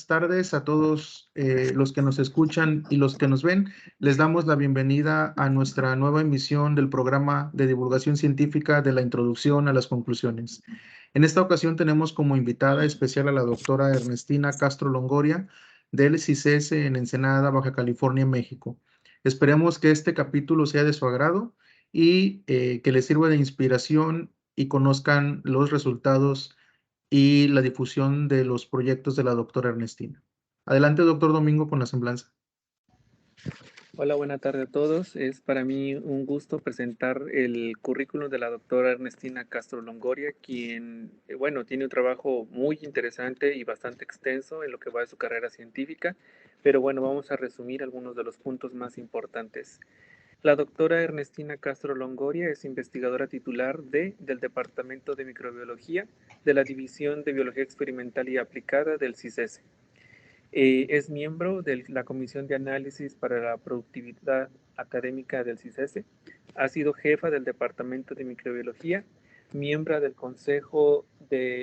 buenas tardes a todos los que nos escuchan y los que nos ven. Les damos la bienvenida a nuestra nueva emisión del programa de divulgación científica de la introducción a las conclusiones. En esta ocasión tenemos como invitada especial a la doctora Ernestina Castro Longoria del CICES en Ensenada, Baja California, México. Esperemos que este capítulo sea de su agrado y que les sirva de inspiración y conozcan los resultados y la difusión de los proyectos de la doctora Ernestina. Adelante, doctor Domingo, con la semblanza. Hola, buena tarde a todos. Es para mí un gusto presentar el currículum de la doctora Ernestina Castro Longoria, quien, tiene un trabajo muy interesante y bastante extenso en lo que va de su carrera científica, pero vamos a resumir algunos de los puntos más importantes. La doctora Ernestina Castro Longoria es investigadora titular del Departamento de Microbiología de la División de Biología Experimental y Aplicada del CICES. Es miembro de la Comisión de Análisis para la Productividad Académica del CICES. Ha sido jefa del Departamento de Microbiología, miembro del Consejo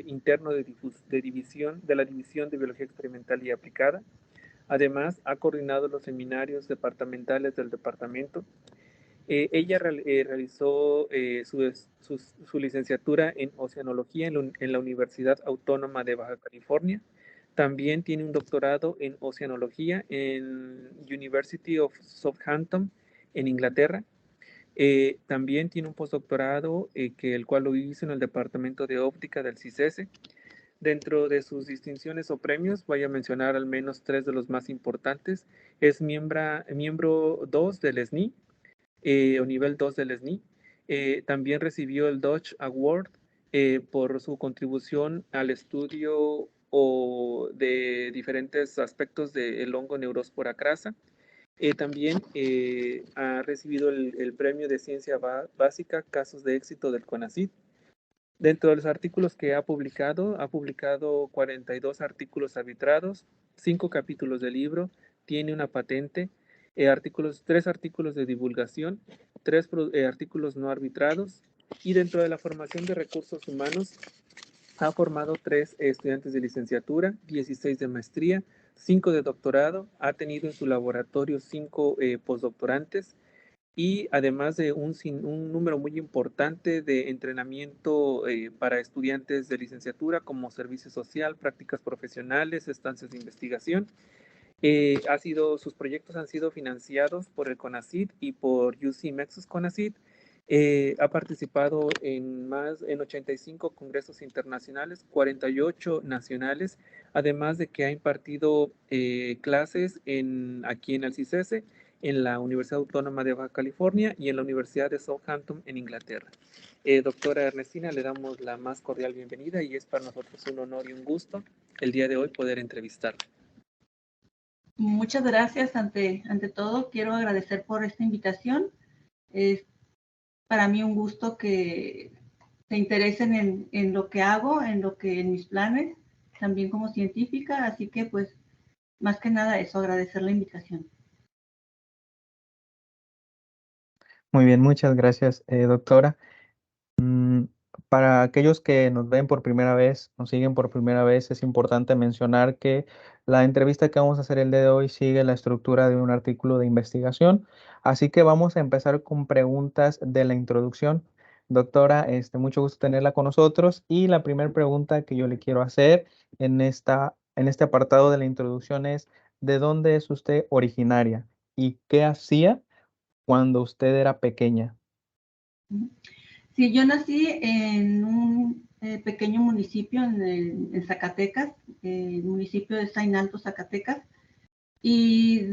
Interno de la División de Biología Experimental y Aplicada. Además, ha coordinado los seminarios departamentales del departamento. Ella realizó su licenciatura en Oceanología en la Universidad Autónoma de Baja California. También tiene un doctorado en Oceanología en University of Southampton, en Inglaterra. También tiene un postdoctorado, el cual lo hizo en el Departamento de Óptica del CICES. Dentro de sus distinciones o premios, voy a mencionar al menos 3 de los más importantes. Es miembro 2 del SNI, o nivel 2 del SNI. También recibió el Dodge Award por su contribución al estudio de diferentes aspectos del hongo Neurospora crassa. También ha recibido el premio de ciencia básica Casos de Éxito del CONACYT. Dentro de los artículos que ha publicado 42 artículos arbitrados, 5 capítulos de libro, tiene una patente, 3 artículos de divulgación, 3 artículos no arbitrados, y dentro de la formación de recursos humanos ha formado 3 estudiantes de licenciatura, 16 de maestría, 5 de doctorado, ha tenido en su laboratorio 5 postdoctorantes, y además de un número muy importante de entrenamiento para estudiantes de licenciatura como servicio social, prácticas profesionales, estancias de investigación. Sus proyectos han sido financiados por el CONACYT y por UC Mexus CONACYT. Ha participado en 85 congresos internacionales, 48 nacionales, además de que ha impartido clases aquí en el CICES, en la Universidad Autónoma de Baja California y en la Universidad de Southampton en Inglaterra. Doctora Ernestina, le damos la más cordial bienvenida y es para nosotros un honor y un gusto el día de hoy poder entrevistarla. Muchas gracias. Ante todo, quiero agradecer por esta invitación. Es para mí un gusto que se interesen en lo que hago, en mis planes, también como científica, así que pues más que nada eso, agradecer la invitación. Muy bien, muchas gracias, doctora. Para aquellos que nos ven por primera vez, nos siguen por primera vez, es importante mencionar que la entrevista que vamos a hacer el día de hoy sigue la estructura de un artículo de investigación, así que vamos a empezar con preguntas de la introducción. Doctora, mucho gusto tenerla con nosotros, y la primera pregunta que yo le quiero hacer en este apartado de la introducción es: ¿de dónde es usted originaria y qué hacía cuando usted era pequeña? Sí, yo nací en un pequeño municipio en Zacatecas, el municipio de Sainalto, Zacatecas, y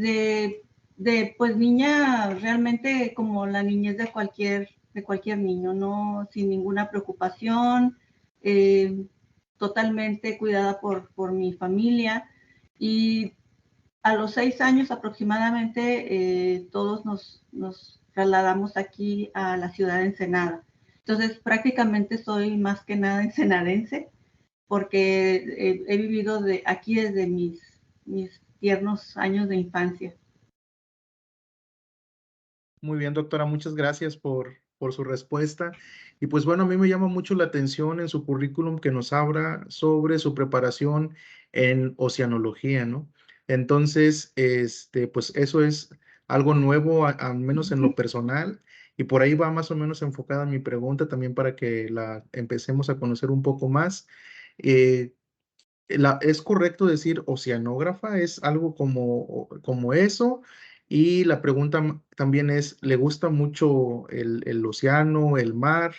pues niña realmente como la niñez de cualquier niño, ¿no? Sin ninguna preocupación, totalmente cuidada por mi familia, y a los 6 años aproximadamente todos nos trasladamos aquí a la ciudad de Ensenada. Entonces prácticamente soy más que nada ensenadense, porque he vivido aquí desde mis tiernos años de infancia. Muy bien, doctora, muchas gracias por su respuesta. Y pues bueno, a mí me llama mucho la atención en su currículum que nos habla sobre su preparación en oceanología, ¿no? Entonces, pues eso es algo nuevo, al menos en lo personal, y por ahí va más o menos enfocada mi pregunta también para que la empecemos a conocer un poco más. Eh, ¿Es correcto decir oceanógrafa? ¿Es algo como eso? Y la pregunta también es, ¿le gusta mucho el océano, el mar?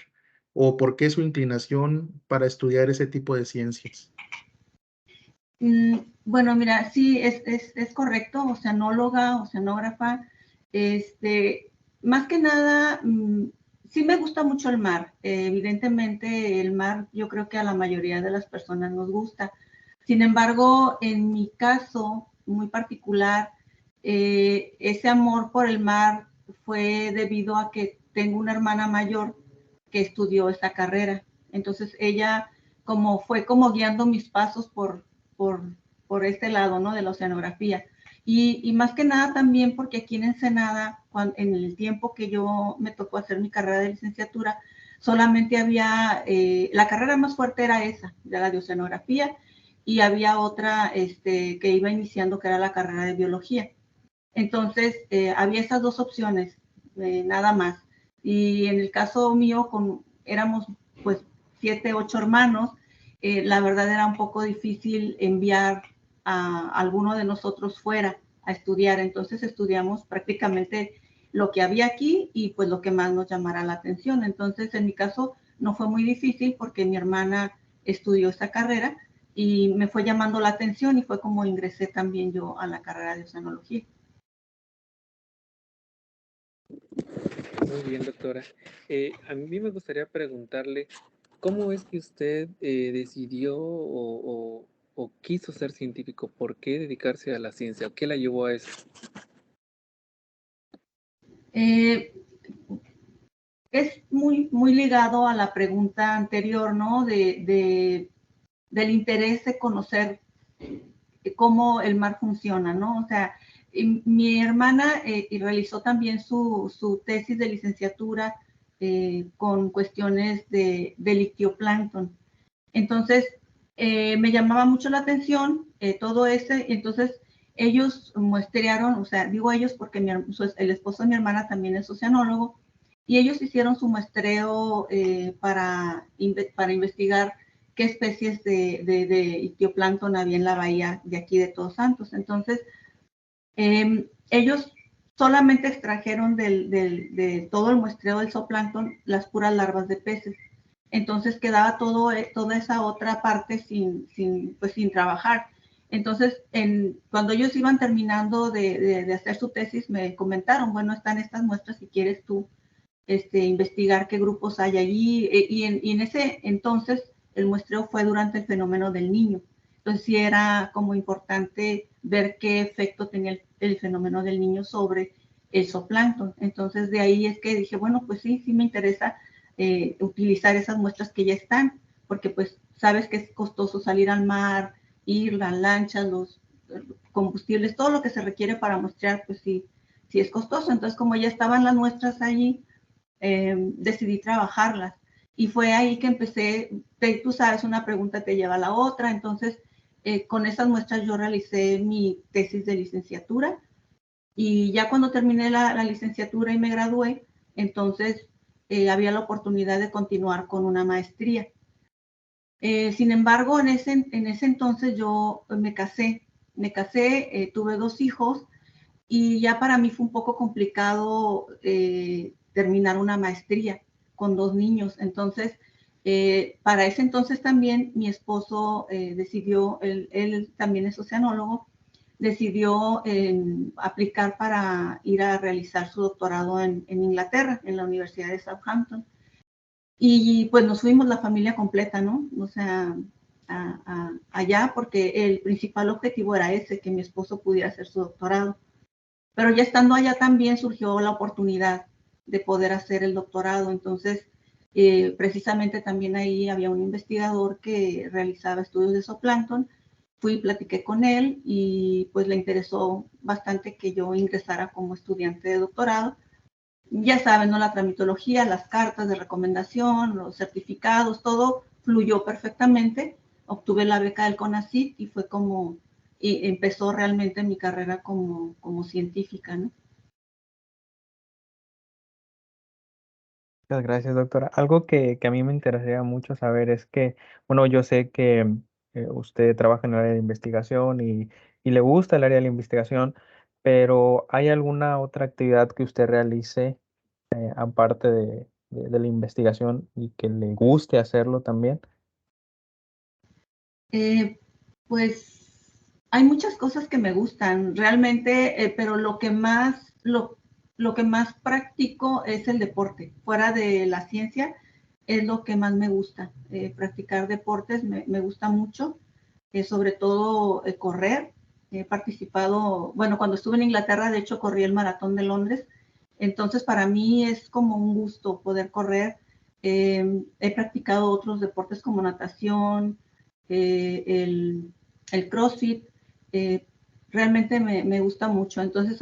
¿O por qué su inclinación para estudiar ese tipo de ciencias? Bueno, mira, sí, es correcto, oceanóloga, oceanógrafa. Más que nada, sí me gusta mucho el mar. Evidentemente, el mar yo creo que a la mayoría de las personas nos gusta. Sin embargo, en mi caso muy particular, ese amor por el mar fue debido a que tengo una hermana mayor que estudió esta carrera. Entonces, ella fue como guiando mis pasos por, por este lado, ¿no? De la oceanografía. Y más que nada también porque aquí en Ensenada, en el tiempo que yo me tocó hacer mi carrera de licenciatura, solamente había, la carrera más fuerte era esa, de la de oceanografía, y había otra que iba iniciando, que era la carrera de biología. Entonces, había esas dos opciones, nada más. Y en el caso mío, éramos pues 7, 8 hermanos, la verdad era un poco difícil enviar a alguno de nosotros fuera a estudiar. Entonces estudiamos prácticamente lo que había aquí y pues lo que más nos llamara la atención. Entonces, en mi caso no fue muy difícil porque mi hermana estudió esta carrera y me fue llamando la atención y fue como ingresé también yo a la carrera de oceanología. Muy bien, doctora. A mí me gustaría preguntarle, ¿cómo es que usted decidió o quiso ser científico? ¿Por qué dedicarse a la ciencia? ¿Qué la llevó a eso? Eh, es muy ligado a la pregunta anterior, ¿no? Del interés de conocer cómo el mar funciona, ¿no? O sea, mi hermana realizó también su tesis de licenciatura con cuestiones del ictioplancton. Entonces, me llamaba mucho la atención todo ese, entonces ellos muestrearon, o sea, digo ellos porque el esposo de mi hermana también es oceanólogo, y ellos hicieron su muestreo para investigar qué especies de ictioplancton había en la bahía de aquí de Todos Santos. Entonces, ellos solamente extrajeron de todo el muestreo del zooplancton las puras larvas de peces. Entonces quedaba toda esa otra parte pues, sin trabajar. Entonces, cuando ellos iban terminando de hacer su tesis, me comentaron, bueno, están estas muestras si quieres tú investigar qué grupos hay allí. Y en ese entonces, el muestreo fue durante el fenómeno del Niño. Entonces, sí era como importante ver qué efecto tenía el fenómeno del Niño sobre el zooplancton. Entonces, de ahí es que dije, bueno, pues sí me interesa utilizar esas muestras que ya están, porque pues sabes que es costoso salir al mar, ir, las lanchas, los combustibles, todo lo que se requiere para muestrear, pues sí es costoso. Entonces, como ya estaban las muestras allí, decidí trabajarlas. Y fue ahí que empecé, tú sabes, una pregunta te lleva a la otra. Entonces, con esas muestras yo realicé mi tesis de licenciatura. Y ya cuando terminé la licenciatura y me gradué, entonces había la oportunidad de continuar con una maestría. Sin embargo, en ese entonces yo me casé, tuve 2 hijos y ya para mí fue un poco complicado terminar una maestría con 2 niños. Entonces, para ese entonces también mi esposo decidió, él también es oceanólogo, decidió aplicar para ir a realizar su doctorado en Inglaterra, en la Universidad de Southampton. Y pues nos fuimos la familia completa, ¿no? O sea, allá porque el principal objetivo era ese, que mi esposo pudiera hacer su doctorado. Pero ya estando allá también surgió la oportunidad de poder hacer el doctorado. Entonces, precisamente también ahí había un investigador que realizaba estudios de zooplancton. Fui y platiqué con él y pues le interesó bastante que yo ingresara como estudiante de doctorado. Ya saben, ¿no? La tramitología, las cartas de recomendación, los certificados, todo fluyó perfectamente obtuve la beca del CONACYT y fue y empezó realmente mi carrera como científica, ¿no? Muchas gracias, doctora. Algo que a mí me interesaría mucho saber es que, bueno, yo sé que usted trabaja en el área de investigación y le gusta el área de la investigación, pero ¿hay alguna otra actividad que usted realice aparte de la investigación y que le guste hacerlo también? Pues hay muchas cosas que me gustan realmente, pero lo que más practico es el deporte. Fuera de la ciencia es lo que más me gusta. Practicar deportes me gusta mucho, sobre todo correr. He participado, bueno, cuando estuve en Inglaterra, de hecho, corrí el Maratón de Londres. Entonces, para mí es como un gusto poder correr. He practicado otros deportes como natación, el CrossFit, realmente me gusta mucho. Entonces,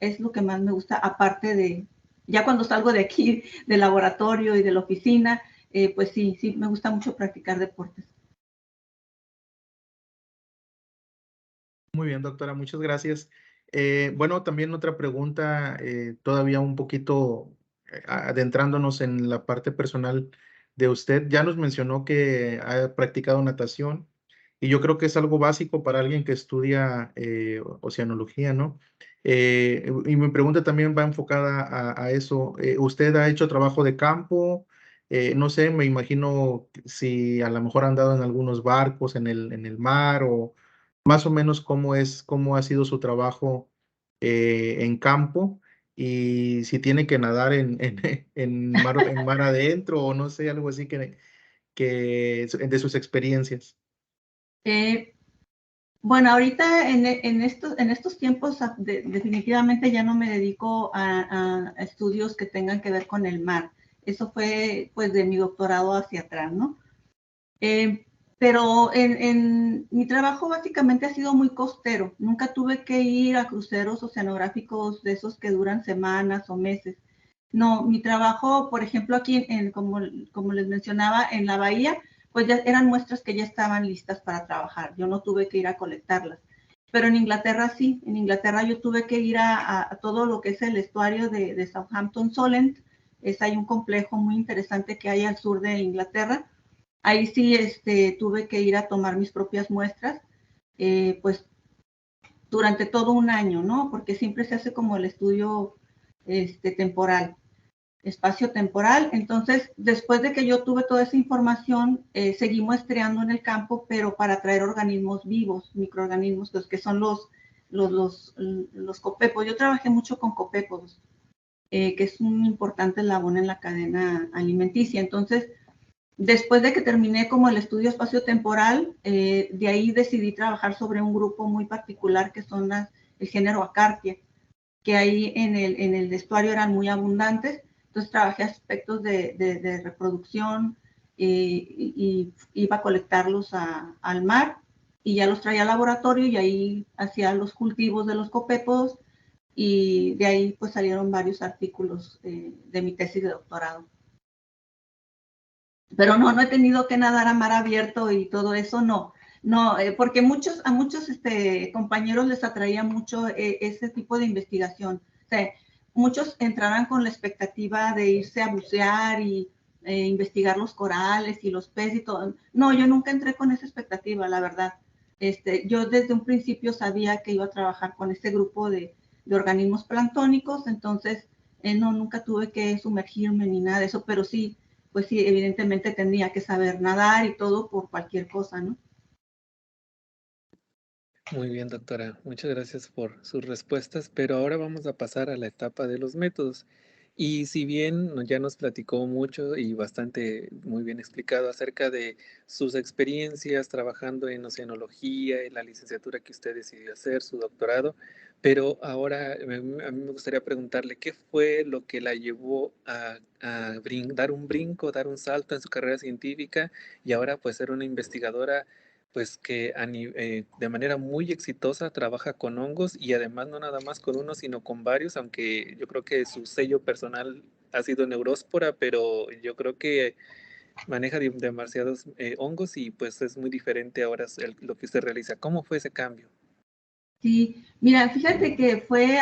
es lo que más me gusta, aparte de, ya cuando salgo de aquí, del laboratorio y de la oficina, pues sí, me gusta mucho practicar deportes. Muy bien, doctora, muchas gracias. Bueno, también otra pregunta, todavía un poquito adentrándonos en la parte personal de usted. Ya nos mencionó que ha practicado natación y yo creo que es algo básico para alguien que estudia oceanología, ¿no? Y mi pregunta también va enfocada a eso. ¿Usted ha hecho trabajo de campo? No sé, me imagino si a lo mejor ha andado en algunos barcos en el mar o más o menos cómo ha sido su trabajo en campo y si tiene que nadar en mar adentro o no sé, algo así de sus experiencias. Eh, bueno, ahorita en estos tiempos definitivamente ya no me dedico a estudios que tengan que ver con el mar. Eso fue pues de mi doctorado hacia atrás, ¿no? Pero en mi trabajo básicamente ha sido muy costero. Nunca tuve que ir a cruceros oceanográficos de esos que duran semanas o meses. No, mi trabajo, por ejemplo, aquí, como les mencionaba, en la bahía, pues ya eran muestras que ya estaban listas para trabajar. Yo no tuve que ir a colectarlas. Pero en Inglaterra sí. En Inglaterra yo tuve que ir a todo lo que es el estuario de Southampton Solent. Hay un complejo muy interesante que hay al sur de Inglaterra. Ahí sí tuve que ir a tomar mis propias muestras, pues durante todo un año, ¿no? Porque siempre se hace como el estudio temporal, espacio temporal. Entonces, después de que yo tuve toda esa información, seguí muestreando en el campo, pero para traer organismos vivos, microorganismos, los que son los copépos. Yo trabajé mucho con copépos, que es un importante eslabón en la cadena alimenticia. Entonces, después de que terminé como el estudio espaciotemporal, de ahí decidí trabajar sobre un grupo muy particular que son el género Acartia, que ahí en el estuario eran muy abundantes. Entonces trabajé aspectos de reproducción y iba a colectarlos al mar y ya los traía al laboratorio y ahí hacía los cultivos de los copépodos y de ahí pues salieron varios artículos de mi tesis de doctorado. Pero no he tenido que nadar a mar abierto y todo eso, no, porque a muchos compañeros les atraía mucho ese tipo de investigación. O sea, muchos entrarán con la expectativa de irse a bucear y investigar los corales y los peces y todo. No, yo nunca entré con esa expectativa, la verdad. Yo desde un principio sabía que iba a trabajar con este grupo de organismos planctónicos, entonces no, nunca tuve que sumergirme ni nada de eso, pero sí, pues sí, evidentemente tendría que saber nadar y todo por cualquier cosa, ¿no? Muy bien, doctora. Muchas gracias por sus respuestas, pero ahora vamos a pasar a la etapa de los métodos. Y si bien ya nos platicó mucho y bastante muy bien explicado acerca de sus experiencias trabajando en oceanología, en la licenciatura que usted decidió hacer, su doctorado, pero ahora a mí me gustaría preguntarle qué fue lo que la llevó a dar un brinco, dar un salto en su carrera científica y ahora pues ser una investigadora pues que de manera muy exitosa trabaja con hongos y además no nada más con uno, sino con varios, aunque yo creo que su sello personal ha sido Neuróspora, pero yo creo que maneja demasiados hongos y pues es muy diferente ahora lo que usted realiza. ¿Cómo fue ese cambio? Sí, mira, fíjate que fue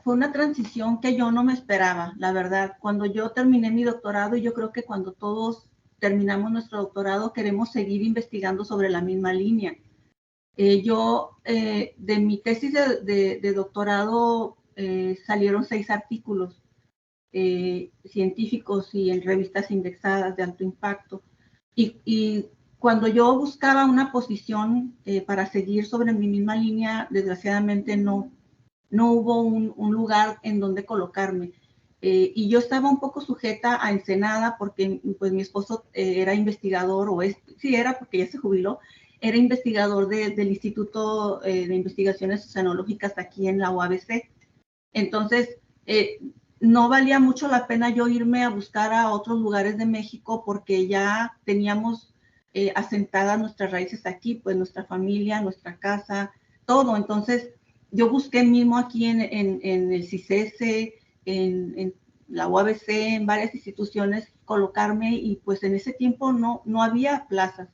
una transición que yo no me esperaba, la verdad. Cuando yo terminé mi doctorado, y yo creo que cuando todos terminamos nuestro doctorado, queremos seguir investigando sobre la misma línea. De mi tesis de doctorado, salieron 6 artículos científicos y en revistas indexadas de alto impacto. Y cuando yo buscaba una posición para seguir sobre mi misma línea, desgraciadamente no hubo un lugar en donde colocarme. Y yo estaba un poco sujeta a Ensenada porque pues mi esposo era investigador, sí era porque ya se jubiló, era investigador del Instituto de Investigaciones Oceanológicas aquí en la UABC. Entonces, no valía mucho la pena yo irme a buscar a otros lugares de México porque ya teníamos asentadas nuestras raíces aquí, pues nuestra familia, nuestra casa, todo. Entonces, yo busqué mismo aquí en el CICESE, en la UABC, en varias instituciones, colocarme y pues en ese tiempo no había plazas.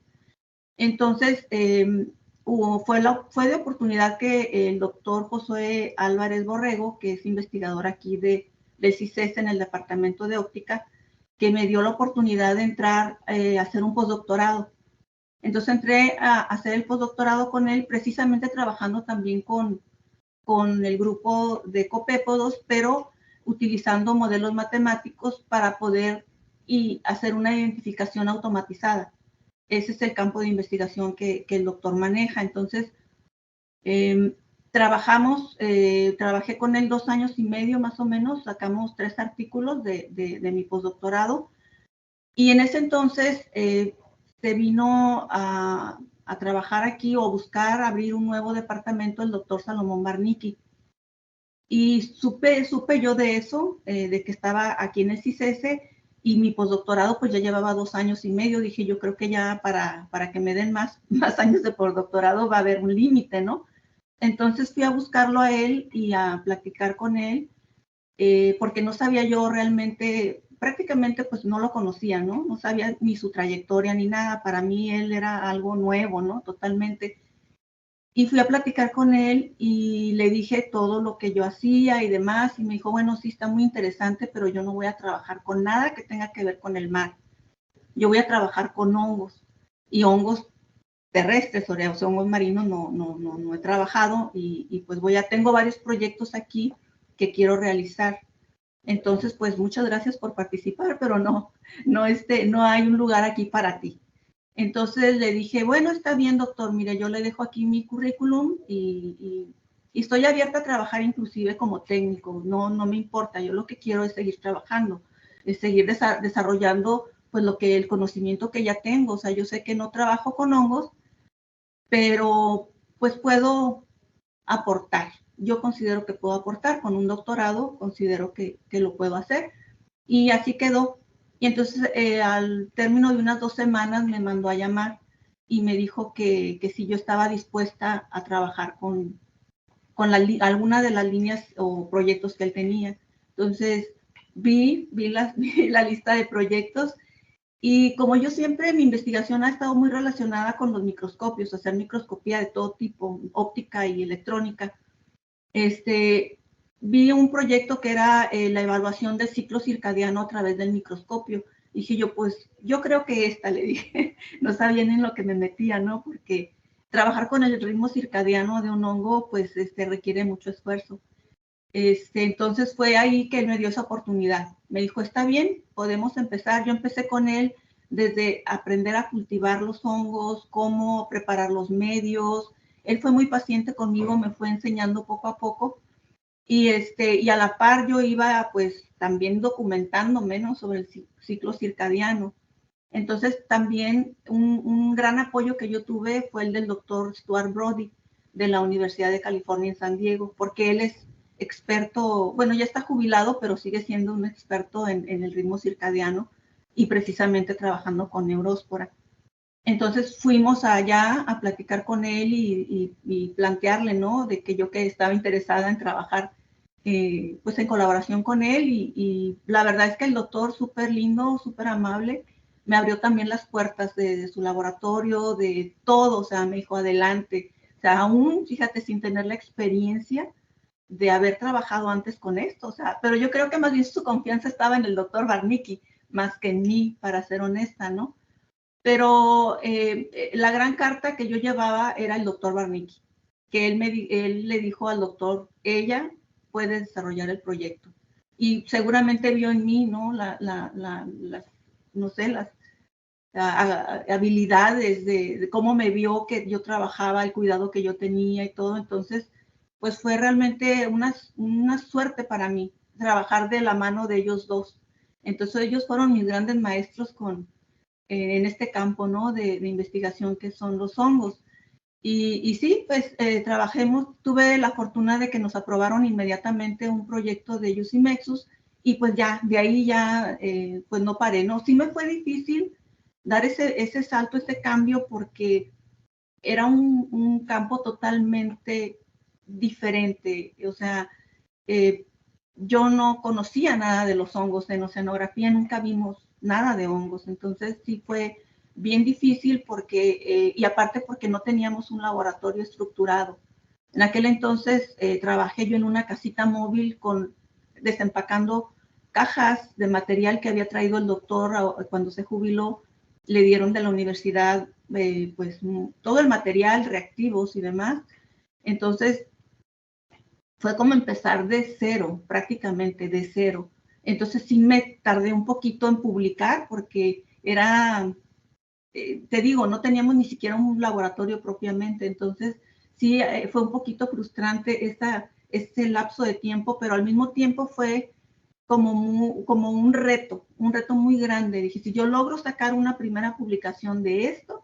Entonces, fue de oportunidad que el doctor Josué Álvarez Borrego, que es investigador aquí del CICESE en el departamento de óptica, que me dio la oportunidad de entrar a hacer un postdoctorado. Entonces entré a hacer el postdoctorado con él, precisamente trabajando también con el grupo de copépodos, pero utilizando modelos matemáticos para poder hacer una identificación automatizada. Ese es el campo de investigación que el doctor maneja. Entonces, trabajé con él 2 años y medio más o menos, sacamos 3 artículos de mi postdoctorado. Y en ese entonces se vino a trabajar aquí o buscar abrir un nuevo departamento el doctor Salomón Barnicki. Y supe yo de eso, de que estaba aquí en el CICESE, y mi postdoctorado pues ya llevaba 2 años y medio. Dije, yo creo que ya para que me den más años de postdoctorado va a haber un límite, ¿no? Entonces fui a buscarlo a él y a platicar con él, porque no sabía yo realmente, prácticamente pues no lo conocía, ¿no? No sabía ni su trayectoria ni nada. Para mí él era algo nuevo, ¿no? Totalmente. Y fui a platicar con él y le dije todo lo que yo hacía y demás. Y me dijo, bueno, sí, está muy interesante, pero yo no voy a trabajar con nada que tenga que ver con el mar. Yo voy a trabajar con hongos y hongos terrestres, o sea, hongos marinos no he trabajado y pues tengo varios proyectos aquí que quiero realizar. Entonces, pues muchas gracias por participar, pero no hay un lugar aquí para ti. Entonces le dije, bueno, está bien, doctor, mire, yo le dejo aquí mi currículum y estoy abierta a trabajar inclusive como técnico, no me importa, yo lo que quiero es seguir trabajando, es seguir desarrollando pues el conocimiento que ya tengo. O sea, yo sé que no trabajo con hongos, pero pues puedo aportar. Yo considero que puedo aportar con un doctorado, considero que lo puedo hacer. Y así quedó. Y entonces al término de unas 2 semanas me mandó a llamar y me dijo que si yo estaba dispuesta a trabajar con alguna de las líneas o proyectos que él tenía. Entonces vi la lista de proyectos y como yo siempre, mi investigación ha estado muy relacionada con los microscopios, hacer microscopía de todo tipo, óptica y electrónica. Vi un proyecto que era la evaluación del ciclo circadiano a través del microscopio. Dije yo, pues yo creo que le dije, no sabía ni en lo que me metía, ¿no? Porque trabajar con el ritmo circadiano de un hongo, pues requiere mucho esfuerzo. Entonces fue ahí que él me dio esa oportunidad. Me dijo, está bien, podemos empezar. Yo empecé con él desde aprender a cultivar los hongos, cómo preparar los medios. Él fue muy paciente conmigo, me fue enseñando poco a poco. Y a la par yo iba pues también documentándome, ¿no?, sobre el ciclo circadiano. Entonces también un gran apoyo que yo tuve fue el del doctor Stuart Brody de la Universidad de California en San Diego, porque él es experto, bueno, ya está jubilado, pero sigue siendo un experto en el ritmo circadiano y precisamente trabajando con Neuróspora. Entonces fuimos allá a platicar con él y plantearle, ¿no?, de que yo que estaba interesada en trabajar pues en colaboración con él y la verdad es que el doctor súper lindo, súper amable, me abrió también las puertas de su laboratorio, de todo, o sea, me dijo, adelante. O sea, aún, fíjate, sin tener la experiencia de haber trabajado antes con esto, o sea, pero yo creo que más bien su confianza estaba en el doctor Barnicki, más que en mí, para ser honesta, ¿no? Pero la gran carta que yo llevaba era el doctor Barnicki, que él le dijo al doctor, ella puede desarrollar el proyecto. Y seguramente vio en mí, ¿no? No sé, las habilidades de cómo me vio que yo trabajaba, el cuidado que yo tenía y todo. Entonces, pues fue realmente una suerte para mí trabajar de la mano de ellos dos. Entonces ellos fueron mis grandes maestros en este campo, ¿no? de investigación que son los hongos. Y sí, pues tuve la fortuna de que nos aprobaron inmediatamente un proyecto de Yusimexus y pues ya, de ahí ya, pues no paré, ¿no? Sí me fue difícil dar ese salto, ese cambio, porque era un campo totalmente diferente. O sea, yo no conocía nada de los hongos, en oceanografía nunca vimos nada de hongos, entonces sí fue bien difícil porque, y aparte porque no teníamos un laboratorio estructurado. En aquel entonces trabajé yo en una casita móvil desempacando cajas de material que había traído el doctor cuando se jubiló. Le dieron de la universidad pues todo el material, reactivos y demás. Entonces fue como empezar de cero, prácticamente de cero. Entonces sí me tardé un poquito en publicar porque te digo, no teníamos ni siquiera un laboratorio propiamente. Entonces sí fue un poquito frustrante este lapso de tiempo, pero al mismo tiempo fue como un reto muy grande. Dije, si yo logro sacar una primera publicación de esto,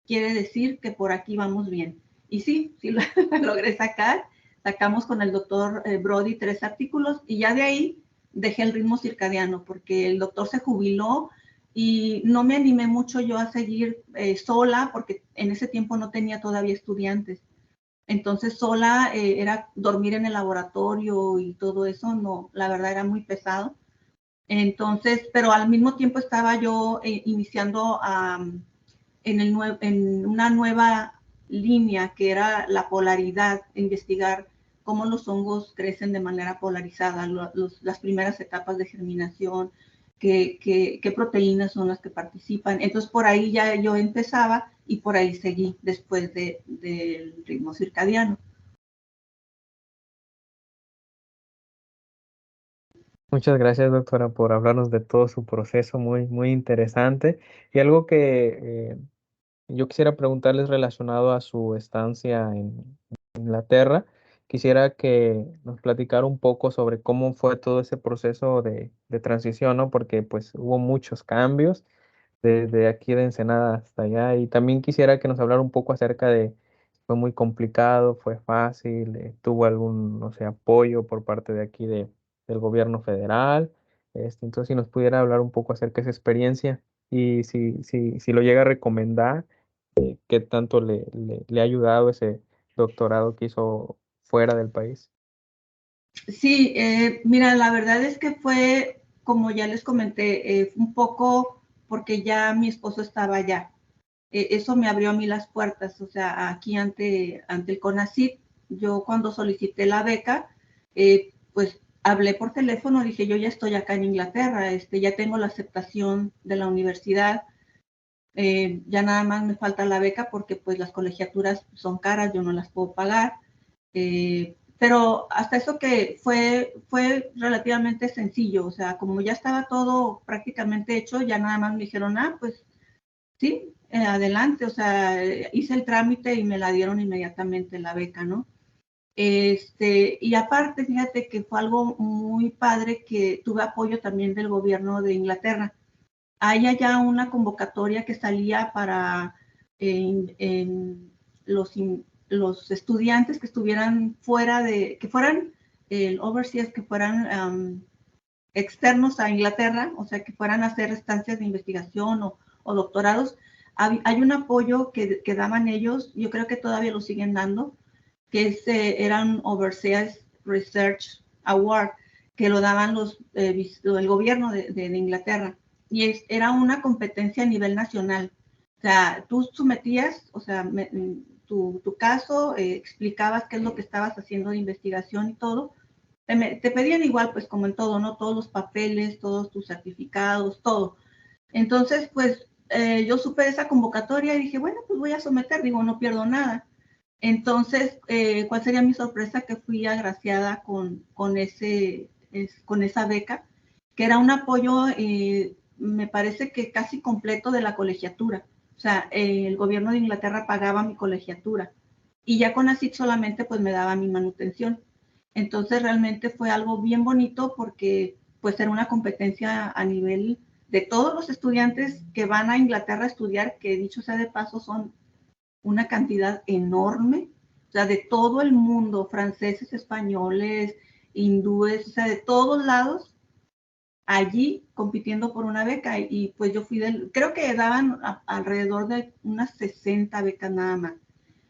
quiere decir que por aquí vamos bien. Y sí lo logré sacar. Sacamos con el doctor Brody 3 artículos y ya de ahí dejé el ritmo circadiano porque el doctor se jubiló y no me animé mucho yo a seguir sola porque en ese tiempo no tenía todavía estudiantes. Entonces sola era dormir en el laboratorio y todo eso, no, la verdad era muy pesado. Entonces, pero al mismo tiempo estaba yo iniciando en una nueva línea que era la polaridad, investigar cómo los hongos crecen de manera polarizada, las primeras etapas de germinación, qué proteínas son las que participan. Entonces por ahí ya yo empezaba y por ahí seguí después del ritmo circadiano. Muchas gracias, doctora, por hablarnos de todo su proceso, muy, muy interesante. Y algo que yo quisiera preguntarles relacionado a su estancia en Inglaterra, quisiera que nos platicara un poco sobre cómo fue todo ese proceso de transición, ¿no? Porque pues hubo muchos cambios desde aquí de Ensenada hasta allá. Y también quisiera que nos hablara un poco acerca de, fue muy complicado, fue fácil, tuvo algún, no sé, apoyo por parte de aquí del gobierno federal. Entonces, si nos pudiera hablar un poco acerca de esa experiencia y si lo llega a recomendar, qué tanto le ha ayudado ese doctorado que hizo fuera del país. Sí, mira, la verdad es que fue, como ya les comenté, un poco porque ya mi esposo estaba allá. Eso me abrió a mí las puertas, o sea, aquí ante el CONACYT, yo cuando solicité la beca, pues hablé por teléfono, dije, yo ya estoy acá en Inglaterra, ya tengo la aceptación de la universidad, ya nada más me falta la beca porque pues las colegiaturas son caras, yo no las puedo pagar. Pero hasta eso que fue relativamente sencillo, o sea, como ya estaba todo prácticamente hecho, ya nada más me dijeron, pues sí, adelante, o sea, hice el trámite y me la dieron inmediatamente la beca, ¿no? Y aparte, fíjate que fue algo muy padre que tuve apoyo también del gobierno de Inglaterra. Hay allá una convocatoria que salía para los estudiantes que estuvieran que fueran overseas, que fueran externos a Inglaterra, o sea, que fueran a hacer estancias de investigación o doctorados. Hay un apoyo que daban ellos, yo creo que todavía lo siguen dando, que eran Overseas Research Award, que lo daban el gobierno de Inglaterra. era una competencia a nivel nacional. O sea, tú sometías, o sea, tu caso, explicabas qué es lo que estabas haciendo de investigación y todo. Te pedían igual, pues como en todo, ¿no? Todos los papeles, todos tus certificados, todo. Entonces, pues yo supe de esa convocatoria y dije, bueno, pues voy a someter, digo, no pierdo nada. Entonces, ¿cuál sería mi sorpresa? Que fui agraciada con esa beca, que era un apoyo, me parece que casi completo de la colegiatura. O sea, el gobierno de Inglaterra pagaba mi colegiatura y ya con ASIC solamente pues me daba mi manutención. Entonces realmente fue algo bien bonito porque pues era una competencia a nivel de todos los estudiantes que van a Inglaterra a estudiar, que dicho sea de paso son una cantidad enorme, o sea, de todo el mundo, franceses, españoles, hindúes, o sea, de todos lados, allí compitiendo por una beca. Y pues yo fui creo que daban alrededor de unas 60 becas nada más.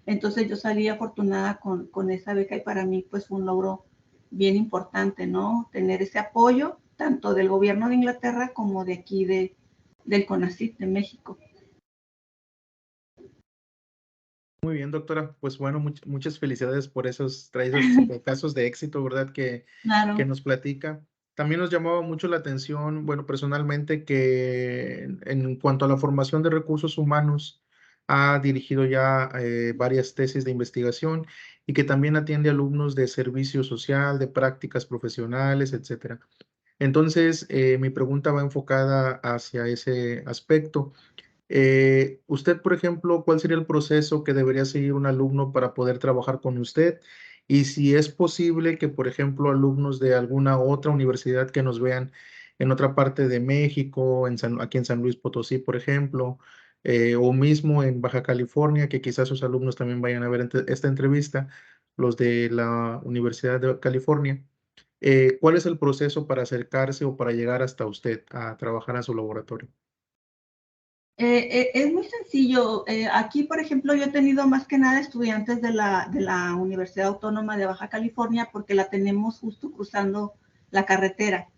Entonces yo salí afortunada con esa beca y para mí pues fue un logro bien importante, ¿no? Tener ese apoyo tanto del gobierno de Inglaterra como de aquí del CONACYT de México. Muy bien, doctora. Pues bueno, muchas felicidades por esos casos de éxito, ¿verdad? Claro. Que nos platica. También nos llamaba mucho la atención, bueno, personalmente, que en cuanto a la formación de recursos humanos, ha dirigido ya varias tesis de investigación y que también atiende alumnos de servicio social, de prácticas profesionales, etcétera. Entonces, mi pregunta va enfocada hacia ese aspecto. Usted, por ejemplo, ¿cuál sería el proceso que debería seguir un alumno para poder trabajar con usted? Y si es posible que, por ejemplo, alumnos de alguna otra universidad que nos vean en otra parte de México, aquí en San Luis Potosí, por ejemplo, o mismo en Baja California, que quizás sus alumnos también vayan a ver esta entrevista, los de la Universidad de California, ¿cuál es el proceso para acercarse o para llegar hasta usted a trabajar a su laboratorio? Es muy sencillo. Aquí, por ejemplo, yo he tenido más que nada estudiantes de la Universidad Autónoma de Baja California porque la tenemos justo cruzando la carretera.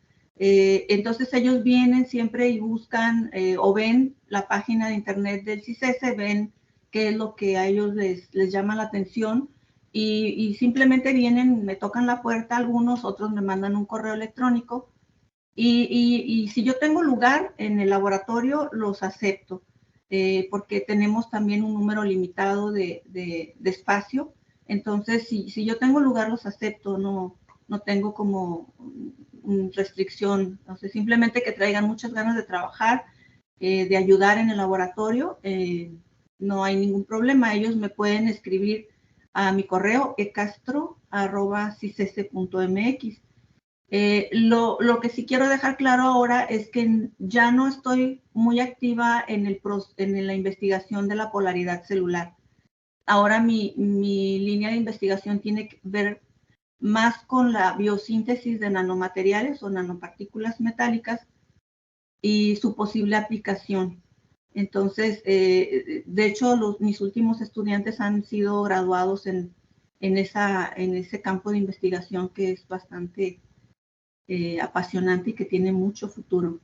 Entonces ellos vienen siempre y buscan o ven la página de internet del CICESE, ven qué es lo que a ellos les llama la atención y simplemente vienen, me tocan la puerta algunos, otros me mandan un correo electrónico. Y si yo tengo lugar en el laboratorio, los acepto, porque tenemos también un número limitado de espacio. Entonces, si yo tengo lugar, los acepto, no tengo como restricción. Entonces, simplemente que traigan muchas ganas de trabajar, de ayudar en el laboratorio, no hay ningún problema. Ellos me pueden escribir a mi correo ecastro@cicese.mx. Lo que sí quiero dejar claro ahora es que ya no estoy muy activa en la investigación de la polaridad celular. Ahora mi línea de investigación tiene que ver más con la biosíntesis de nanomateriales o nanopartículas metálicas y su posible aplicación. Entonces, de hecho, mis últimos estudiantes han sido graduados en ese campo de investigación que es bastante apasionante y que tiene mucho futuro.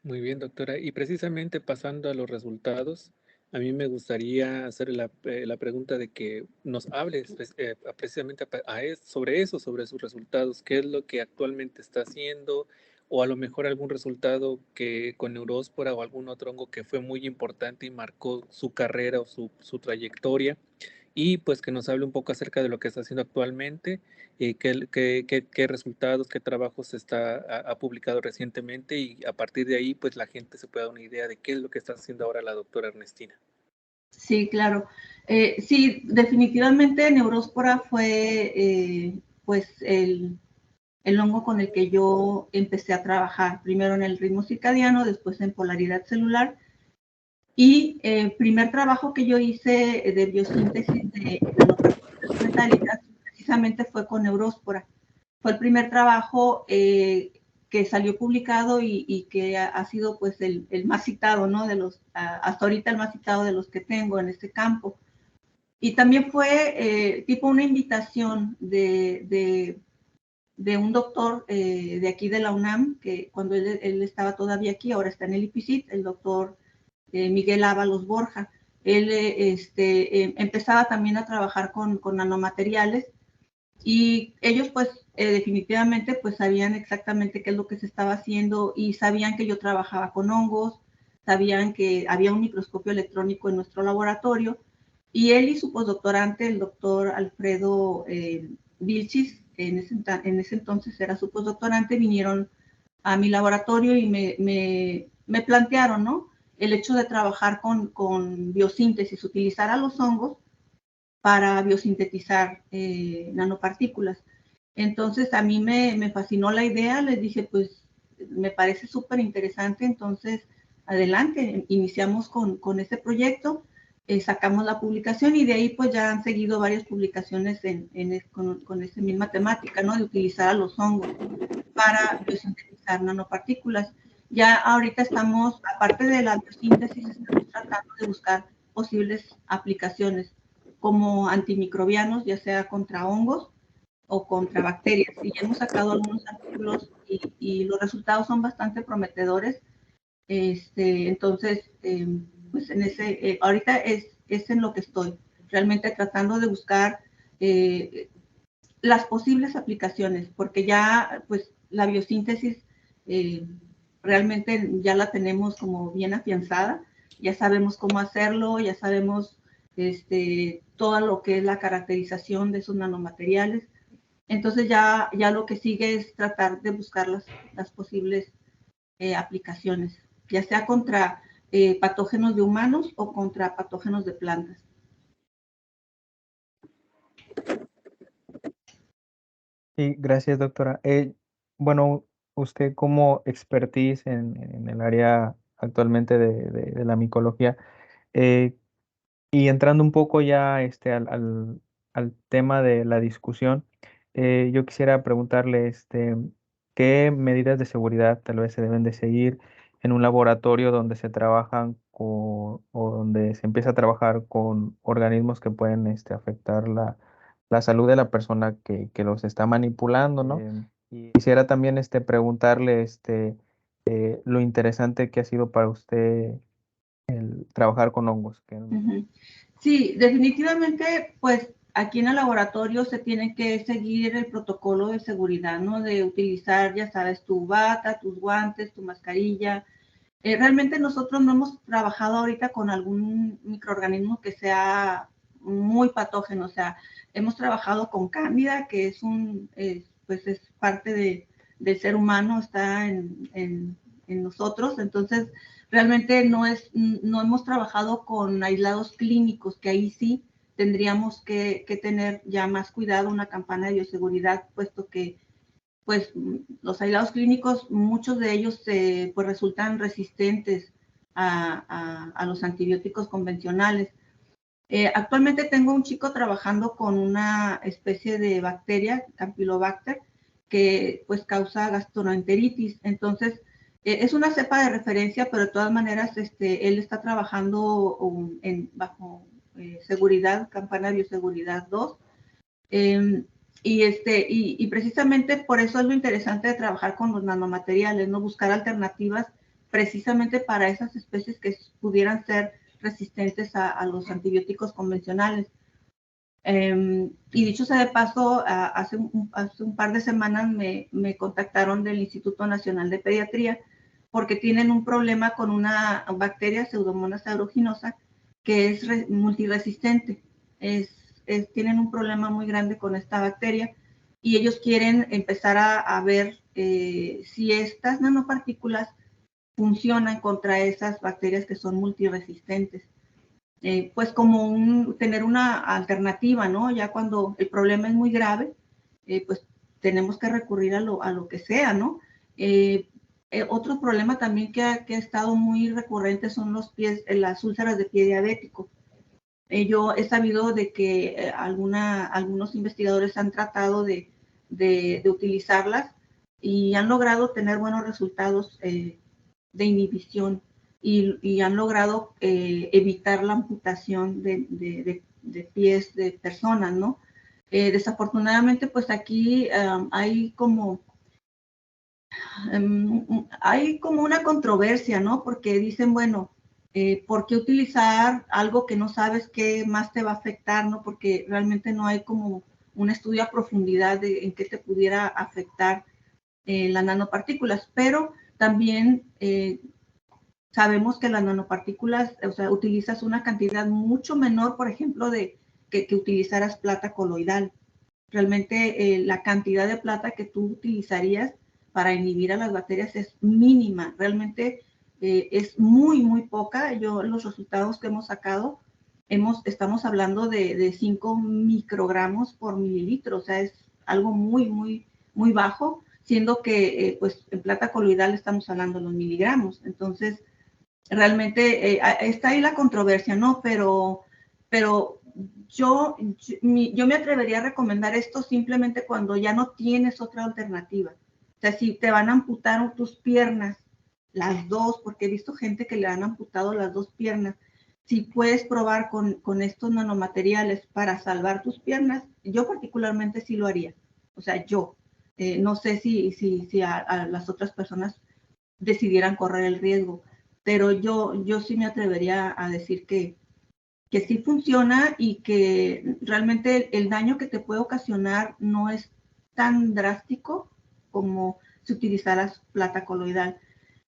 Muy bien, doctora. Y precisamente pasando a los resultados, a mí me gustaría hacer la pregunta de que nos hables precisamente sobre eso, sobre sus resultados, qué es lo que actualmente está haciendo, o a lo mejor algún resultado que con Neuróspora o algún otro hongo que fue muy importante y marcó su carrera o su trayectoria. Y pues que nos hable un poco acerca de lo que está haciendo actualmente, qué resultados, qué trabajos ha publicado recientemente, y a partir de ahí pues la gente se pueda dar una idea de qué es lo que está haciendo ahora la doctora Ernestina. Sí, claro. Sí, definitivamente Neuróspora fue pues el hongo con el que yo empecé a trabajar, primero en el ritmo circadiano, después en polaridad celular. Y el primer trabajo que yo hice de biosíntesis de nanopartículas metálicas precisamente fue con Neuróspora. Fue el primer trabajo que salió publicado y que ha sido pues el más citado, ¿no? Hasta ahorita el más citado de los que tengo en este campo. Y también fue tipo una invitación de de un doctor de aquí de la UNAM, que cuando él estaba todavía aquí, ahora está en el IPICIT, el doctor Miguel Ábalos Borja. Él empezaba también a trabajar con nanomateriales y ellos pues definitivamente pues sabían exactamente qué es lo que se estaba haciendo y sabían que yo trabajaba con hongos, sabían que había un microscopio electrónico en nuestro laboratorio y él y su postdoctorante, el doctor Alfredo Vilchis, en ese entonces era su postdoctorante, vinieron a mi laboratorio y me plantearon, ¿no?, el hecho de trabajar con biosíntesis, utilizar a los hongos para biosintetizar nanopartículas. Entonces a mí me fascinó la idea, les dije, pues me parece súper interesante, entonces adelante, iniciamos con ese proyecto, sacamos la publicación y de ahí pues ya han seguido varias publicaciones con esa misma temática, ¿no?, de utilizar a los hongos para biosintetizar nanopartículas. Ya ahorita estamos, aparte de la biosíntesis, estamos tratando de buscar posibles aplicaciones como antimicrobianos, ya sea contra hongos o contra bacterias. Y ya hemos sacado algunos artículos y los resultados son bastante prometedores. Entonces, pues en ahorita es en lo que estoy, realmente tratando de buscar las posibles aplicaciones, porque ya pues la biosíntesis realmente ya la tenemos como bien afianzada, ya sabemos cómo hacerlo, ya sabemos todo lo que es la caracterización de esos nanomateriales. Entonces ya lo que sigue es tratar de buscar las posibles aplicaciones, ya sea contra patógenos de humanos o contra patógenos de plantas. Sí, gracias, doctora. Bueno, usted como expertise en el área actualmente de la micología, y entrando un poco ya al tema de la discusión, yo quisiera preguntarle qué medidas de seguridad tal vez se deben de seguir en un laboratorio donde se trabajan o donde se empieza a trabajar con organismos que pueden afectar la salud de la persona que los está manipulando, ¿no? Y quisiera también preguntarle lo interesante que ha sido para usted el trabajar con hongos. Sí, definitivamente, pues aquí en el laboratorio se tiene que seguir el protocolo de seguridad, ¿no? De utilizar, ya sabes, tu bata, tus guantes, tu mascarilla. Realmente nosotros no hemos trabajado ahorita con algún microorganismo que sea muy patógeno, o sea, hemos trabajado con cándida, que pues es parte del ser humano, está en nosotros, entonces realmente no hemos trabajado con aislados clínicos, que ahí sí tendríamos que tener ya más cuidado, una campana de bioseguridad, puesto que pues los aislados clínicos, muchos de ellos pues resultan resistentes a los antibióticos convencionales. Actualmente tengo un chico trabajando con una especie de bacteria, Campylobacter, que pues causa gastroenteritis. Entonces, es una cepa de referencia, pero de todas maneras él está trabajando bajo seguridad, campana de bioseguridad 2. Y precisamente por eso es lo interesante de trabajar con los nanomateriales, ¿no? Buscar alternativas precisamente para esas especies que pudieran ser resistentes a los antibióticos convencionales. Y dicho sea de paso, hace un par de semanas me contactaron del Instituto Nacional de Pediatría porque tienen un problema con una bacteria, Pseudomonas aeruginosa, que es multiresistente. Tienen un problema muy grande con esta bacteria y ellos quieren empezar a ver si estas nanopartículas funcionan contra esas bacterias que son multiresistentes. Pues como tener una alternativa, ¿no? Ya cuando el problema es muy grave, pues tenemos que recurrir a lo que sea, ¿no? Otro problema también que ha estado muy recurrente son las úlceras de pie diabético. Yo he sabido de que algunos investigadores han tratado de utilizarlas y han logrado tener buenos resultados de inhibición y han logrado evitar la amputación de pies de personas, ¿no? Desafortunadamente, pues aquí hay como una controversia, ¿no? Porque dicen, bueno, ¿por qué utilizar algo que no sabes qué más te va a afectar, ¿no? Porque realmente no hay como un estudio a profundidad de en qué te pudiera afectar las nanopartículas, pero también sabemos que las nanopartículas, o sea, utilizas una cantidad mucho menor, por ejemplo, de que utilizaras plata coloidal. Realmente la cantidad de plata que tú utilizarías para inhibir a las bacterias es mínima. Realmente es muy, muy poca. Los resultados que hemos sacado, estamos hablando de 5 microgramos por mililitro. O sea, es algo muy, muy, muy bajo, siendo que pues en plata coloidal estamos hablando de los miligramos. Entonces, realmente está ahí la controversia, ¿no? Pero yo me atrevería a recomendar esto simplemente cuando ya no tienes otra alternativa. O sea, si te van a amputar tus piernas, las dos, porque he visto gente que le han amputado las dos piernas, si puedes probar con estos nanomateriales para salvar tus piernas, yo particularmente sí lo haría. O sea, yo. No sé si a las otras personas decidieran correr el riesgo, pero yo sí me atrevería a decir que sí funciona y que realmente el daño que te puede ocasionar no es tan drástico como si utilizaras plata coloidal.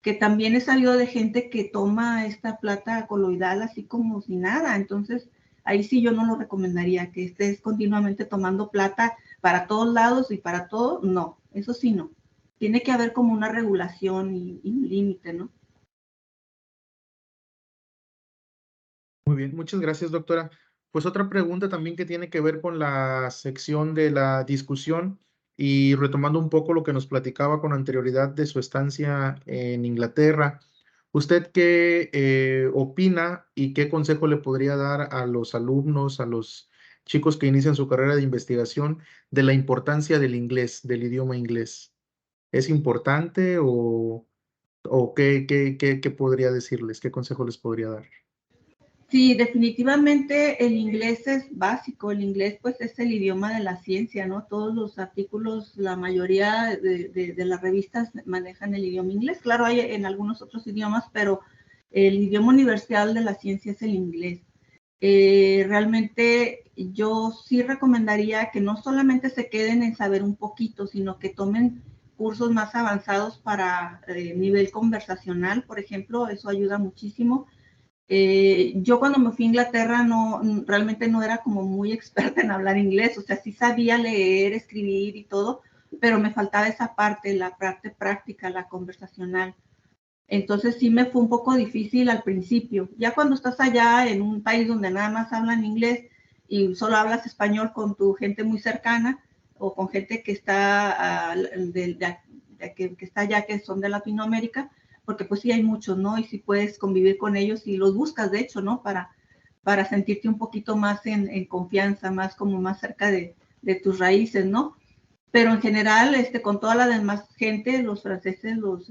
Que también he sabido de gente que toma esta plata coloidal así como si nada, entonces ahí sí yo no lo recomendaría, que estés continuamente tomando plata para todos lados y para todo, no, eso sí no. Tiene que haber como una regulación y un límite, ¿no? Muy bien, muchas gracias, doctora. Pues otra pregunta también que tiene que ver con la sección de la discusión y retomando un poco lo que nos platicaba con anterioridad de su estancia en Inglaterra. ¿Usted qué opina y qué consejo le podría dar a los alumnos, a los chicos que inician su carrera de investigación de la importancia del inglés, del idioma inglés? ¿Es importante o qué podría decirles? ¿Qué consejo les podría dar? Sí, definitivamente el inglés es básico. El inglés pues es el idioma de la ciencia, ¿no? Todos los artículos, la mayoría de las revistas manejan el idioma inglés. Claro, hay en algunos otros idiomas, pero el idioma universal de la ciencia es el inglés. Realmente yo sí recomendaría que no solamente se queden en saber un poquito, sino que tomen cursos más avanzados para nivel conversacional, por ejemplo, eso ayuda muchísimo. Yo cuando me fui a Inglaterra realmente no era como muy experta en hablar inglés, o sea, sí sabía leer, escribir y todo, pero me faltaba esa parte, la parte práctica, la conversacional. Entonces sí me fue un poco difícil al principio. Ya cuando estás allá en un país donde nada más hablan inglés y solo hablas español con tu gente muy cercana o con gente que está, que está allá, que son de Latinoamérica, porque pues sí hay muchos, ¿no? Y sí puedes convivir con ellos y los buscas, de hecho, ¿no? Para sentirte un poquito más en confianza, más como más cerca de tus raíces, ¿no? Pero en general, con toda la demás gente, los franceses, los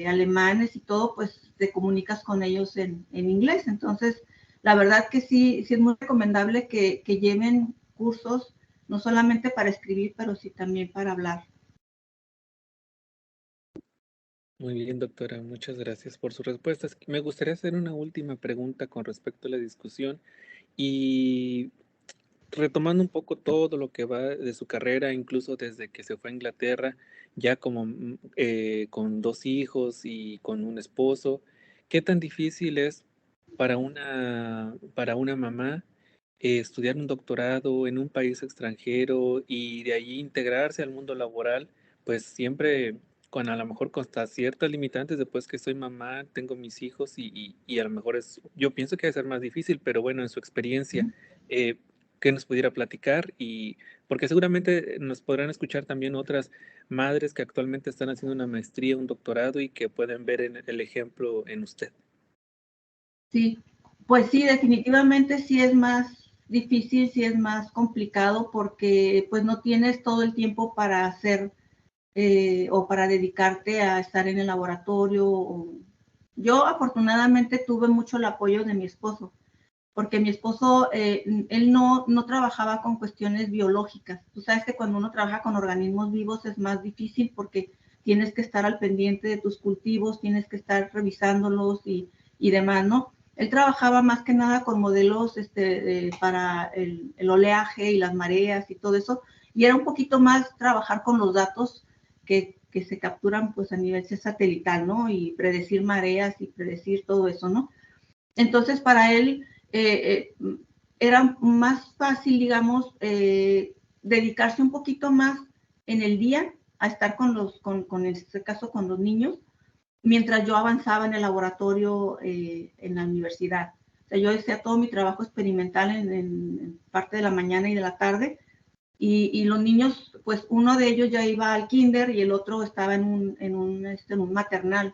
alemanes y todo, pues te comunicas con ellos en inglés. Entonces, la verdad que sí es muy recomendable que lleven cursos, no solamente para escribir, pero sí también para hablar. Muy bien, doctora, muchas gracias por sus respuestas. Me gustaría hacer una última pregunta con respecto a la discusión y retomando un poco todo lo que va de su carrera, incluso desde que se fue a Inglaterra, ya como con 2 hijos y con un esposo, ¿qué tan difícil es para una mamá estudiar un doctorado en un país extranjero y de allí integrarse al mundo laboral? Pues siempre con a lo mejor con hasta ciertas limitantes, después que soy mamá, tengo mis hijos y a lo mejor yo pienso que debe ser más difícil, pero bueno, en su experiencia, eh, ¿qué nos pudiera platicar? Y porque seguramente nos podrán escuchar también otras madres que actualmente están haciendo una maestría, un doctorado y que pueden ver el ejemplo en usted. Sí, pues sí, definitivamente sí es más difícil, sí es más complicado porque pues no tienes todo el tiempo para hacer o para dedicarte a estar en el laboratorio. Yo afortunadamente tuve mucho el apoyo de mi esposo, porque mi esposo, él no trabajaba con cuestiones biológicas. Tú sabes que cuando uno trabaja con organismos vivos es más difícil porque tienes que estar al pendiente de tus cultivos, tienes que estar revisándolos y demás, ¿no? Él trabajaba más que nada con modelos para el oleaje y las mareas y todo eso, y era un poquito más trabajar con los datos que se capturan pues a nivel satelital, ¿no? Y predecir mareas y predecir todo eso, ¿no? Entonces, para él era más fácil, digamos, dedicarse un poquito más en el día a estar en este caso, con los niños, mientras yo avanzaba en el laboratorio en la universidad. O sea, yo hacía todo mi trabajo experimental en parte de la mañana y de la tarde, y los niños, pues uno de ellos ya iba al kinder y el otro estaba en un maternal.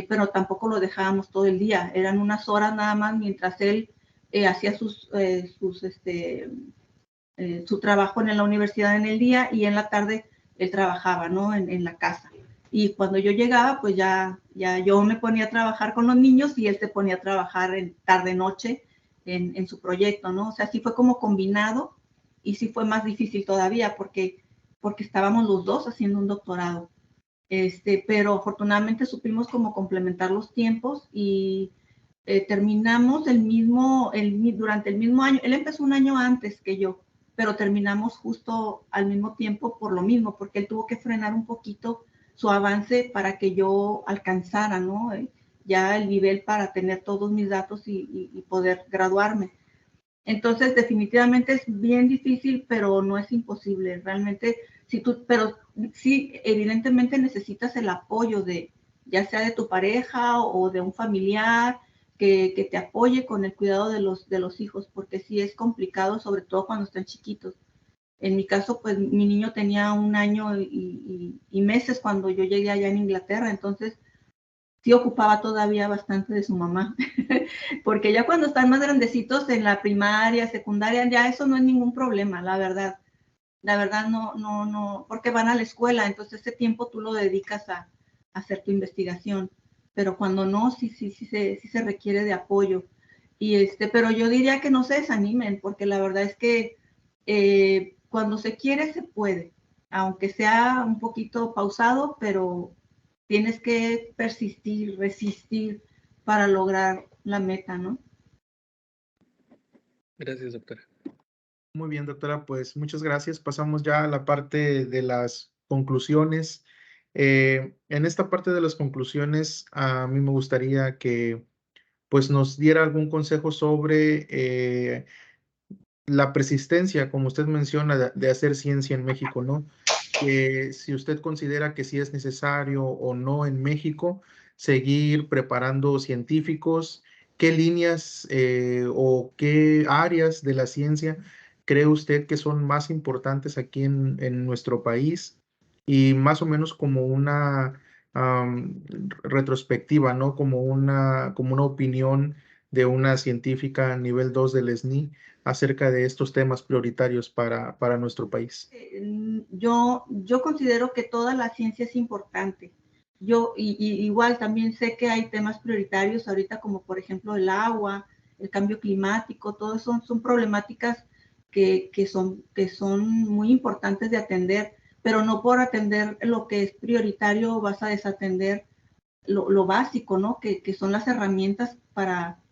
Pero tampoco lo dejábamos todo el día, eran unas horas nada más mientras él hacía su trabajo en la universidad en el día, y en la tarde él trabajaba, ¿no? En la casa. Y cuando yo llegaba, pues ya yo me ponía a trabajar con los niños y él se ponía a trabajar en tarde-noche en su proyecto, ¿no? O sea, sí fue como combinado, y sí fue más difícil todavía porque estábamos los dos haciendo un doctorado. Pero afortunadamente supimos cómo complementar los tiempos y terminamos durante el mismo año. Él empezó un año antes que yo, pero terminamos justo al mismo tiempo por lo mismo, porque él tuvo que frenar un poquito su avance para que yo alcanzara, ¿no? Ya el nivel para tener todos mis datos y poder graduarme. Entonces, definitivamente es bien difícil, pero no es imposible. Realmente, pero sí, evidentemente necesitas el apoyo ya sea de tu pareja o de un familiar que te apoye con el cuidado de los hijos, porque sí es complicado, sobre todo cuando están chiquitos. En mi caso, pues mi niño tenía 1 año y meses cuando yo llegué allá en Inglaterra, entonces sí ocupaba todavía bastante de su mamá, porque ya cuando están más grandecitos en la primaria, secundaria, ya eso no es ningún problema, la verdad. La verdad no, porque van a la escuela, entonces ese tiempo tú lo dedicas a hacer tu investigación, pero cuando no, sí se requiere de apoyo. Pero yo diría que no se desanimen, porque la verdad es que cuando se quiere se puede, aunque sea un poquito pausado, pero tienes que persistir, resistir para lograr la meta, ¿no? Gracias, doctora. Muy bien, doctora, pues muchas gracias. Pasamos ya a la parte de las conclusiones. En esta parte de las conclusiones, a mí me gustaría que pues nos diera algún consejo sobre la persistencia, como usted menciona, de hacer ciencia en México, ¿no? Que si usted considera que sí es necesario o no en México seguir preparando científicos, ¿qué líneas o qué áreas de la ciencia cree usted que son más importantes aquí en nuestro país? Y más o menos como una retrospectiva, ¿no? Como una opinión de una científica a nivel 2 del SNI acerca de estos temas prioritarios para nuestro país. Yo considero que toda la ciencia es importante. Igual también sé que hay temas prioritarios ahorita, como por ejemplo el agua, el cambio climático, todo eso son problemáticas que son muy importantes de atender, pero no por atender lo que es prioritario vas a desatender lo básico, ¿no? Que son las herramientas para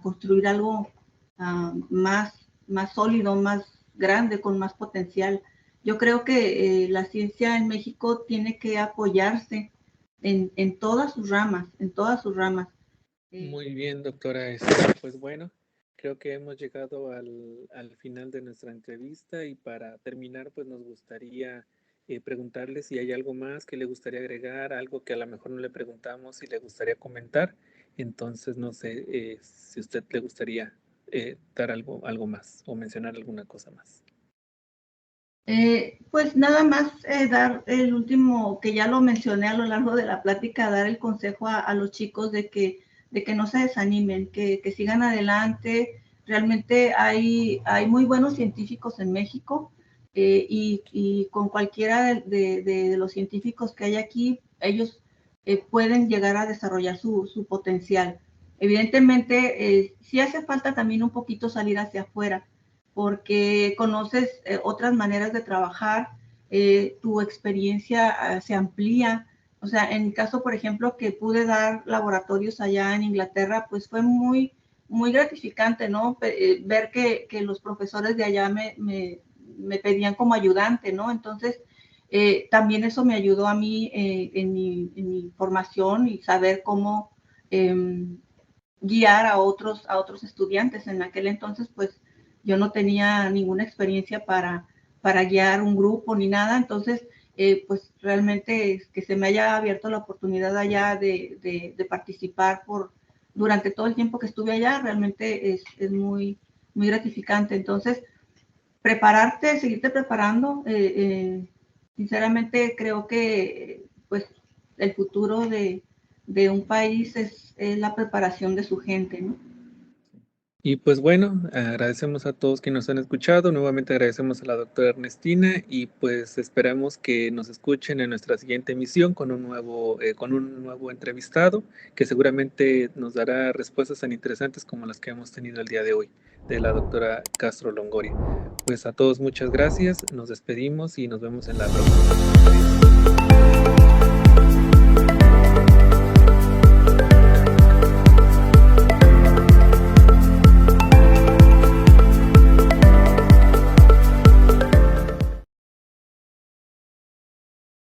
construir algo más sólido, más grande, con más potencial. Yo creo que la ciencia en México tiene que apoyarse en todas sus ramas, en todas sus ramas. Muy bien, doctora. Pues bueno, creo que hemos llegado al final de nuestra entrevista, y para terminar, pues nos gustaría preguntarle si hay algo más que le gustaría agregar, algo que a lo mejor no le preguntamos y le gustaría comentar. Entonces, no sé si a usted le gustaría dar algo más o mencionar alguna cosa más. Pues nada más dar el último, que ya lo mencioné a lo largo de la plática, dar el consejo a los chicos de que no se desanimen, que sigan adelante. Realmente hay muy buenos científicos en México, y con cualquiera de los científicos que hay aquí, ellos pueden llegar a desarrollar su potencial. Evidentemente, sí hace falta también un poquito salir hacia afuera, porque conoces otras maneras de trabajar, tu experiencia se amplía. O sea, en mi caso, por ejemplo, que pude dar laboratorios allá en Inglaterra, pues fue muy, muy gratificante, ¿no? Ver que los profesores de allá me pedían como ayudante, ¿no? Entonces, también eso me ayudó a mí en mi formación y saber cómo guiar a otros estudiantes. En aquel entonces, pues, yo no tenía ninguna experiencia para guiar un grupo ni nada, entonces, pues, realmente que se me haya abierto la oportunidad allá de participar durante todo el tiempo que estuve allá, realmente es muy, muy gratificante. Entonces, prepararte, seguirte preparando, sinceramente creo que, pues, el futuro de un país es la preparación de su gente, ¿no? Y pues bueno, agradecemos a todos que nos han escuchado, nuevamente agradecemos a la doctora Ernestina y pues esperamos que nos escuchen en nuestra siguiente emisión con un nuevo entrevistado que seguramente nos dará respuestas tan interesantes como las que hemos tenido el día de hoy de la doctora Castro Longoria. Pues a todos muchas gracias, nos despedimos y nos vemos en la próxima. Adiós.